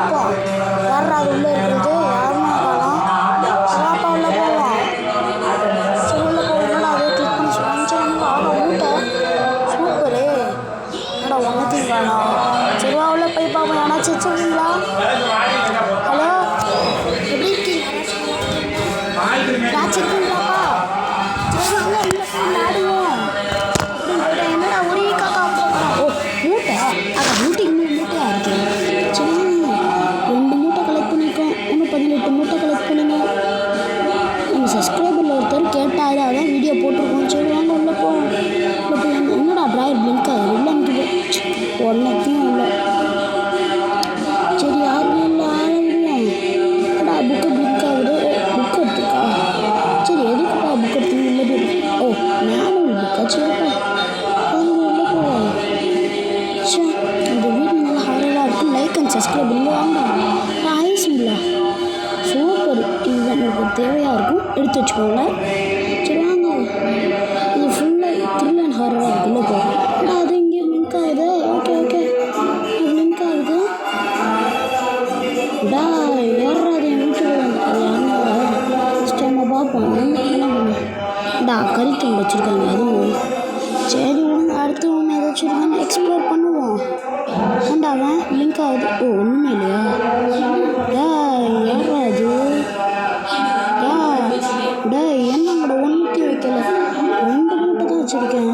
இருக்கும். யாரா அது உள்ளே இருக்கிறது? யாருமே காணோம். சாப்பா உள்ளே போவோம். சரி உள்ளே போவோம்னா அதை கிளிக் பண்ணி சொல்லிச்சு. ஆக மூட்டை சூப்பரு. என்னடா ஒன்றத்தையும் காணோம். சரிவா உள்ளே போய் பார்ப்போம். யாராச்சும் வச்சுருக்கீங்களா? ஹலோ, எப்படி இருக்கீங்க? யாராச்சும் இருக்கீங்களாப்பா? சரி வாங்க உள்ளே போய் விளையாடுவோம் அப்படின்னு போயிட்டேன். என்னடா ஒரே காக்கா போகிறான். ஓ மூட்டை. அதான் மூட்டைக்கு மூட்டையாக இருக்கு. சரி 2 மூட்டை கலெக்ட் பண்ணியிருக்கோம். இன்னும் 18 மூட்டை கலெக்ட் பண்ணுங்க. எங்கள் சப்ஸ்கிரைபரில் ஒருத்தர் கேட்டாரு, அதான் வீடியோ போட்டிருக்கோம். சரி வாங்க உள்ளே போவோம். உள்ளே போய் என்னடா ட்ராயர் பிளிங்க் ஆகுது? உள்ள அனுப்பிது ஒன்றத்தையும் உள்ள. சரி யாருமே இல்லை ஆரம்பிடுவோம். என்னடா புக்கு பிளிங்க் ஆகுது? புக் எடுத்துக்கா. சரி எதுக்குப்பா புக் எடுத்து இல்லை போய் ஓ மேனுவல் புக்கா? சரிப்பா வாங்க உள்ளே போவோம். சரி இந்த வீடு நல்லா ஹாரராக இருக்கும். லைக் அண்ட் சப்ஸ்கிரைப் பண்ணி வாங்க. ஐஸ்ங்களா சூப்பர். இதுதான் உங்களுக்கு தேவையாக இருக்கும், எடுத்து வச்சுக்கோங்க. சரி வாங்க. இது ஃபுல்லாக த்ரில் அண்ட் ஹாரராக இருக்குல்ல. போகும் ஆனால் அது இங்கே லிங்க் ஆகுது. ஓகே ஓகே லிங்க் ஆகுது. டா யாரா அது என் வீட்டுக்கு அது யாருன்னா ஃபஸ்ட் நம்ம பார்ப்போம். என்ன பண்ண டா கறித்தூள் வச்சுருக்காங்க அதுவும். சரி ஒன்று அடுத்து ஒன்று ஏதாச்சும் இருக்கான்னு எக்ஸ்ப்ளோர் பண்ணுவோம். ஏண்டாவன் லிங்க் ஆகுது. ஓ ஒன்றுமே இல்லையா? யாரா அது? டே என்னங்கட ஒன்றுத்தையும் வைக்கல. 2 மூட்டை தான் வச்சுருக்கேன்.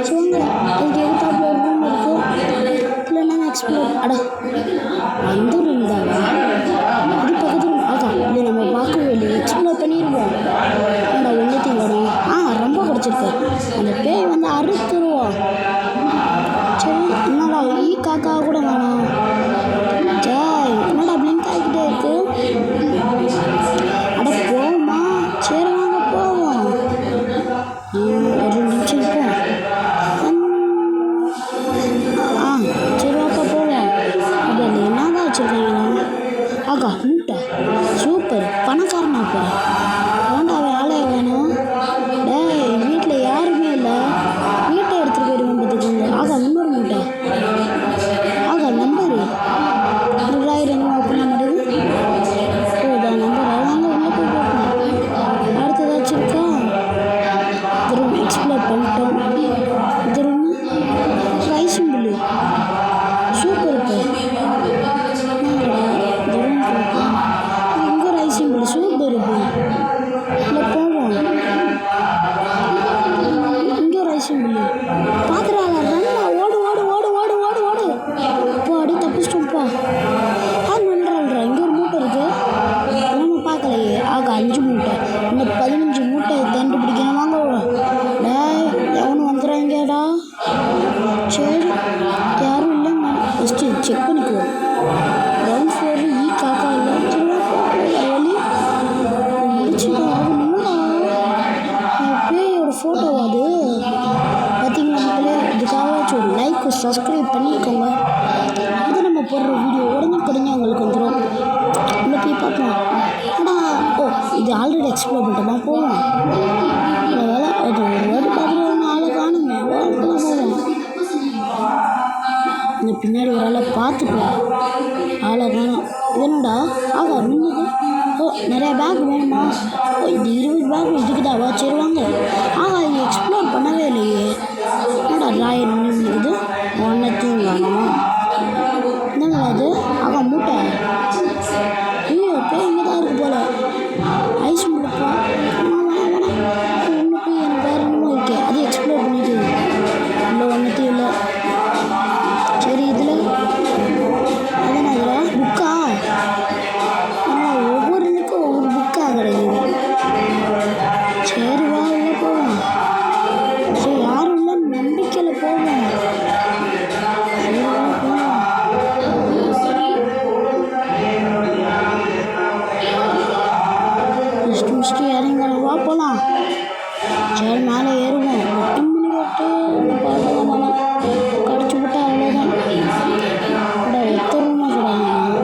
சொல்லுங்க அதுக்கு எதிர்த்தாப்புல ஒரு ரூம் இருக்குது. இல்லைன்னா எக்ஸ்ப்ளோர் அட அந்த ரூம் தாங்க. அது பக்கத்து ரூம். அதான் இல்லை நம்ம பார்க்கவே இல்லை. எக்ஸ்ப்ளோர் பண்ணிடுவோம். ஏண்டா ஒன்றுத்தையும் வரும். ரொம்ப கிடச்சிருக்கு. அந்த பேய் வந்து அறுத்துருவோம். சரி என்னடா காக்கா கூட வேணாம். ஜாய் என்னடா பிளிங்க் ஆகிக்கிட்டே இருக்கு. அட போவோமா? சரி வாங்க போவோம். ஒரு 2 நிமிஷம் இருப்போம். சரி வாக்கா போவோம். அப்படி அந்த என்னதான் வச்சுருக்காங்களா? ஆகா மூட்டை சூப்பர். பணக்காரனா போகிறேன். ஏன்டா அவன் ஆளே வேணும். டேய் வீட்டில் யாருமே இல்லை. வீட்டை எடுத்துகிட்டு போயிடுவேன் பார்த்துக்கோங்க. ஆகா இன்னொரு மூட்டை. ஆகா நம்பரு 2000 பண்ண மாட்டேங்குது. ஓ இதான் நம்பர். வாங்க உள்ளே போய் பார்ப்போம். அடுத்து ஏதாச்சும் இருக்கா? இது ரூம் எக்ஸ்ப்ளோர் பண்ணிட்டோம். இது ரூம் ரைஸும் பில்லு சூப்பர். இப்போ இந்த ரூம் பார்ப்போம். இங்கே ரைஸும் பில்லு சூப்பர். இப்போ இல்லை போவோம். இங்கே ரைஸும் பில்லு பார்க்குறாங்க. ரன்னா ஓடு ஓடு ஓடு ஓடு ஓடு ஓடு. இப்போ அப்படியே தப்பிச்சிட்டோம்ப்பா. பண்ணுறாள்றா. இங்கே ஒரு மூட்டை இருக்குது. நம்ம பார்க்கலையே. ஆக 5 மூட்டை. இன்னும் 15 மூட்டை கண்டுபிடிக்கணும். வாங்க எவனும் வந்துடுறாங்கடா. சரி யாரும் இல்லை. ஃபஸ்ட்டு செக் பண்ணிக்குவோம். கிரவுண்ட் ஃப்ளோரில் காக்கா இல்லை. வழி முடிச்சுக்கோ. என்னடா என் பேயோட ஃபோட்டோ அது பார்த்தீங்களா மக்களே? இதுக்காகவாச்சும் ஒரு லைக் சப்ஸ்கிரைப் பண்ணிக்கோங்க. இது நம்ம போடுற வீடியோ உடனே உங்களுக்கு வந்துடும். உள்ளே போய் பார்ப்போம். ஆனால் இது ஆல்ரெடி எக்ஸ்ப்ளோர் பண்ணிட்டோமா? போவோம். வேலை அது ஒரு வாட்டி பார்த்துட்டு ஆளை காணுங்க. வாழ்க்கைலாம் போவோம். இந்த பின்னாடி ஒரு ஆளை பார்த்துப்போம். ஆளை காணும். வேணும்டா. ஆகா நின்றுது. நிறையா பேக் வேணுமா? இது 20 பேக் இதுக்குதாவா? சரி வாங்க. இது எக்ஸ்ப்ளோர் பண்ணவே இல்லையே. என்னடா ராயர் நின்றுக்குது. ஒன்றத்தையும் காணுமா? என்னங்க அது? மூட்டை. ஐயோ பேய் இங்கே தான் இருக்குது போல். ஐஸ் முடுப்பா. ஒன்று போய் எனக்கு வேறு என்னமோ இருக்கே. அது எக்ஸ்ப்ளோர் பண்ணிட்டு இல்லை ஒன்றத்தையும் இல்லை. சரி இதில் அதான் அதில் புக்கா? ஒவ்வொருக்கும் ஒவ்வொரு புக்காக கிடைக்குது. சரி வா உள்ளே போவோம். சரி யாரும் இல்லை நம்பிக்கையில் போவோம். சரி வா போவோம். முடிச்சுட்டு இறங்கலாம். வா போகலாம். சரி மேலே ஏறுவோம். 8 மணி விட்டு பார்க்கலாம். வேணாம் கடிச்சு விட்டா அவ்வளோதான். ஒத்தரமாக கிடையாது.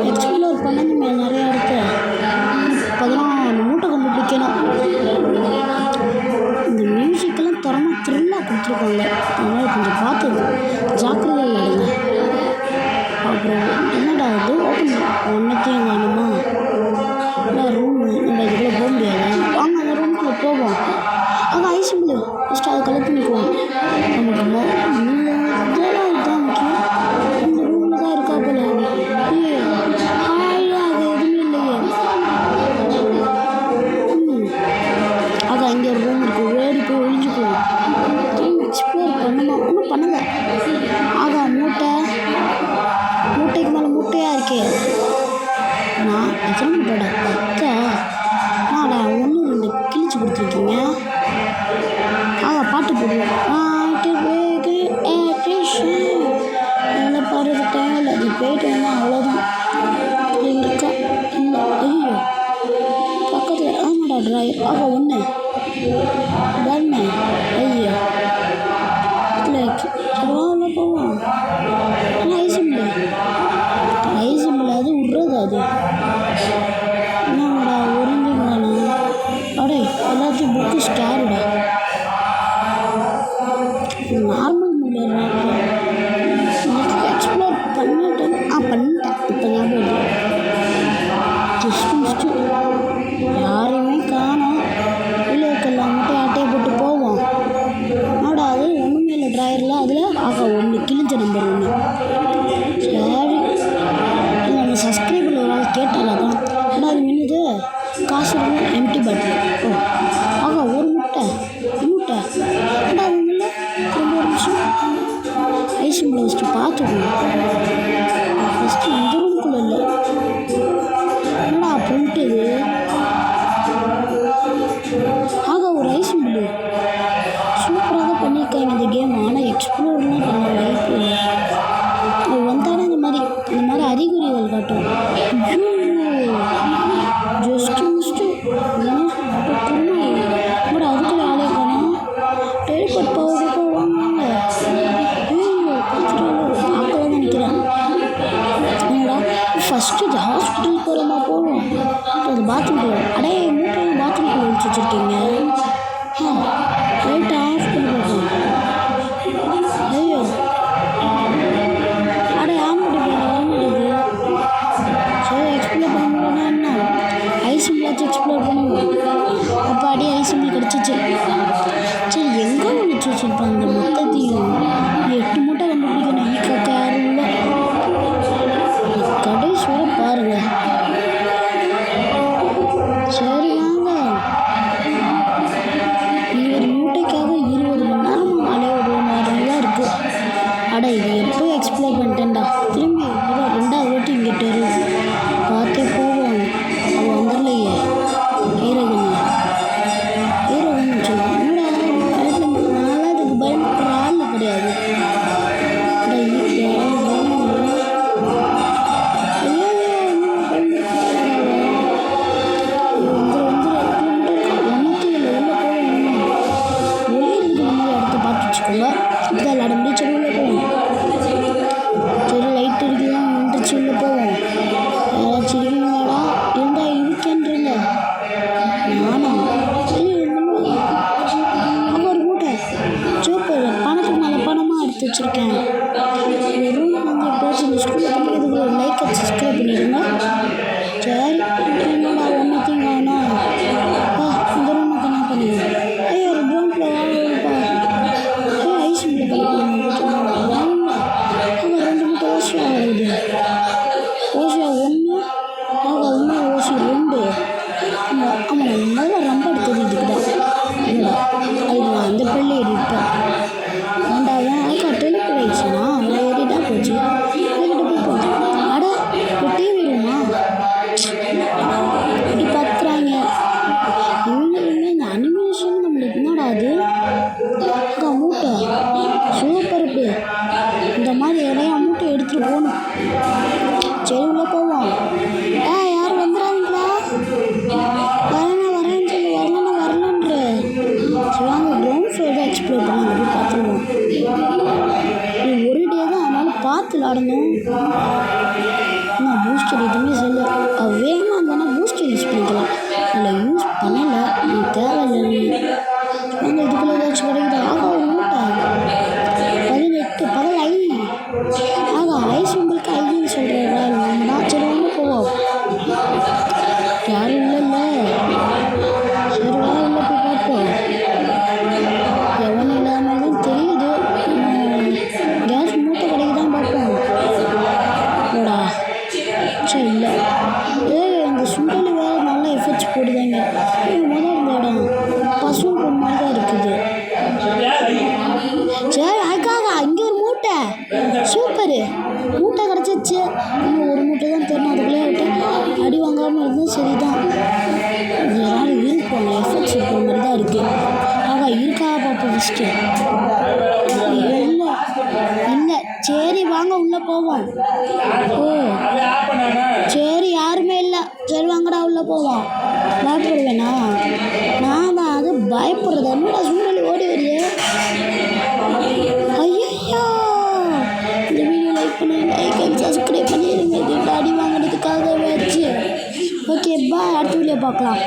எக்ஸ்ப்ளோர் பண்ணணுமே நிறையா இருக்கு. 14 மூட்டை கண்டுபிடிக்கணும். இந்த மியூசிக்கெல்லாம் தரமாக த்ரில்லாக கொடுத்துருக்காங்க. அதனால் கொஞ்சம் பார்த்து ஜாக்கிரதையாக விளையாடுங்க. அப்புறம் என்னடா அது? ஒன்றத்தையும் காணுமா? நான் ரூம் நம்ம இதுக்குள்ளே போக முடியாது. வாங்க அந்த ரூமுக்குள்ளே போவோம். அங்கே ஐஸ் பிள்ளை ஃபஸ்ட்டு அதை கலெக்ட் பண்ணிக்குவோம். நமக்கு இதெல்லாம் இதுதான் முக்கியம். இந்த ரூமில் தான் இருக்கா போல. ஏ ஹாயா அது எதுவுமே இல்லையே. அங்கே இங்கே ஒரு ரூம் இருக்குது. ஓடி போய் ஒழிஞ்சுக்குவோம். திரும்பி எக்ஸ்ப்ளோர் பண்ணுமா? ஒன்றும் பண்ணுங்க. ஆகா மூட்டைக்கு மேலே மூட்டையாக இருக்கே. நான் எத்தனை மூட்டைடா? 10. நாடா 1 2 கிழிச்சு கொடுத்துருக்கீங்க. பாட்டு போடுவோம். அதெல்லாம் பாடுறது தேவையில்லை. அது போயிட்டு வந்தால் அவ்வளோதான். இருக்கா இல்லை? ஐயோ பக்கத்தில் ஆமாடா ட்ராயர். 1 தானே? ஐயோ லைக் சரி போவோம். ஆனால் ஐசிம்பிள் அது விட்றது அது என்னடா ஒரிஞ்சுங்கண்ணா. அடே எல்லாத்தையும் புக்கு ஸ்டாருடா. நார்மல் முடியறாங்க. எக்ஸ்ப்ளோர் பண்ணிட்டேன். பண்ணிட்டேன். இப்போ ஞாபகம் ஜஸ்ட்டு யாரையுமே காணோம். உள்ளே இருக்கலாம் மட்டும் அட்டையை போட்டு போவோம். ஆடா அது ஒன்றுமே இல்லை ட்ராயரில். அதில் 1 கிழிஞ்ச நம்பர் 1. சரி நம்ம சப்ஸ்கிரைபர் ஒரு ஆள் கேட்டால தான். ஏன்னா அது மின்னுது காசு எம்டி பாட்டில். ஒரு மூட்டை ஏன்னா அது இல்லை. திரும்ப ஒரு நிமிஷம் ஐசிம்பிளை ஃபஸ்ட்டு பார்த்துக்கணும். ஃபஸ்ட்டு இந்த ரூம்குள்ளே இல்லை. என்னடா பிரிண்ட் இது? ஒரு ஐசிம்பிள் சூப்பராக தான் பண்ணியிருக்காங்க இந்த கேம். ஆனால் எக்ஸ்ப்ளோர்லாம் பண்ண வாய்ப்பு இல்லை. அது வந்தாலும் இந்த மாதிரி அறிகுறிகள் காட்டும். ஜஸ்ட்டு கூட அதுக்குள்ளே ஆளே காணும். டெலிபோர்ட் பவர் வாங்க. ஐயோ பார்க்கலாம் தான் நினைக்கிறேன். என்னடா ஃபஸ்ட்டு இது ஹாஸ்பிட்டல் போகிறோமா? போவோம். அது பாத்ரூம் போவோம். அடே மூட்டையும் பாத்ரூம் போய் வச்சு வச்சுருக்கீங்க. லைட் ஆஃப் பண்ணி போகும். ஐயோ அடே ஆமாடி வரமாட்டேது. சரி எக்ஸ்ப்ளோர் பண்ண முடியலன்னா என்ன? ஐசிம்பிளாச்சும் எக்ஸ்ப்ளோர் பண்ணுவோம். அப்போ அடி ஐசிம்பிள் கிடச்சிச்சு. சரி எங்கே ஒழிச்சு வச்சுருப்பாங்க இந்த மொத்தத்தையும்? 8 மூட்டை கண்டுபிடிக்கணும். யாரும் இல்லை. கடைசி வரை பாருங்க. சரி வாங்க. 20 மூட்டைக்காக 20 மணி நேரம் அலைய மாதிரி இருக்குது. அட இது எப்போ எக்ஸ்ப்ளோர் பண்ணிட்டேன்டா. திரும்பி 2வது வாட்டி இங்கிட்ட பார்த்தே போவோம். அது வந்துடலையே. ஈரகன்னு சொல்லுவேன். என்னடா நான்லாம் இதுக்கு பயன்படுற ஆள் கிடையாது. இப்போதான் விளாட முடியும். சரி உள்ளே போவோம். சரி லைட் இருக்குதான் வந்துச்சு. உள்ளே போவோம். யாராச்சும் இருக்கீங்களாடா? இருந்தால் இருக்கேன்றீங்க. நானா? அங்கே ஒரு மூட்டை சூப்பர். பணத்துக்கு மேலே பணமாக எடுத்து வச்சுருக்கேன். இந்த ரூம் வந்து எப்போயாச்சும் இந்த ஸ்கூலில் படிக்கிறதுக்கு ஒரு லைக் சப்ஸ்கிரைப் பண்ணிடுங்க. சரி என்னடா ஒன்றத்தையும் வேணாம். இந்த ரூமுக்கு என்ன பண்ணுவேன்? ஐயோ ஒரு க்ரௌண்டில் வாங்கப்பா. ஐசிம்பிளை கலெக்ட் வாங்க. அங்கே 2 மூட்டை ஓசியா ஆகுது. ஓசியா 1 இன்னும் ஓசி 2. ஆமாம் நல்லா ரொம்ப எடுத்தது இதுக்கு தான். என்னடா அதுக்கு நான் அந்த பிள்ளை ஏறிப்பேன். வேண்டாம் அதுக்கா டெலிபோர்ட் ஆயிடுச்சுன்னா நான் ஏறிட்டா போச்சு. அதுக்கிட்ட போய் அட இப்போ டிவி ரூமா இப்படி பார்த்துறாங்க. இவங்களுமே இந்த அனிமேஷன் நம்மளுக்கு என்னடா அது? மூட்டை சூப்பர். இந்த மாதிரி இடையா மூட்டை எடுத்துகிட்டு போகணும். சரி உள்ளே போவோம். யாரும் வந்துடாதீங்களா? வரேன்னு சொல்லி வரலன்ற. சரி வாங்க கிரவுண்ட் ஃப்ளோர் தான் எக்ஸ்ப்ளோர் பண்ண அங்கே போய் பார்த்துருவோம். இது ஒரு டே தான் ஆனாலும் பார்த்து விளாடணும். நான் பூஸ்டர் எதுவுமே சொல்ல. வேகமாக இருந்தாலும் பூஸ்டர் யூஸ் பண்ணிக்கலாம். அதில் யூஸ் பண்ணலை. தேவையில்லை. வாங்க இதுக்குள்ளே ஏதாச்சும் கிடைக்குதா? ஒரு மூட்டை 18 பகல் ஐ. ஐஸ் உங்களுக்கு ஐன்னு சொல்கிறேன். சரி ஒன்று போவோம். போவோம். ஓ சரி, யாருமே இல்லை. சரி வாங்கடா உள்ளே போவோம். பயப்படுவேனா? நான் தான் அது பயப்படுறது. என்னடா சூழல் ஓடி வரியே. ஐயோ, இந்த வீடியோ லைக் பண்ணுங்க, லைக் அண்ட் சப்ஸ்கிரைப் பண்ணிடுங்க. இது அடி வாங்கினதுக்காக வச்சு. ஓகே பாய், அடுத்த வீடியோ பார்க்கலாம்.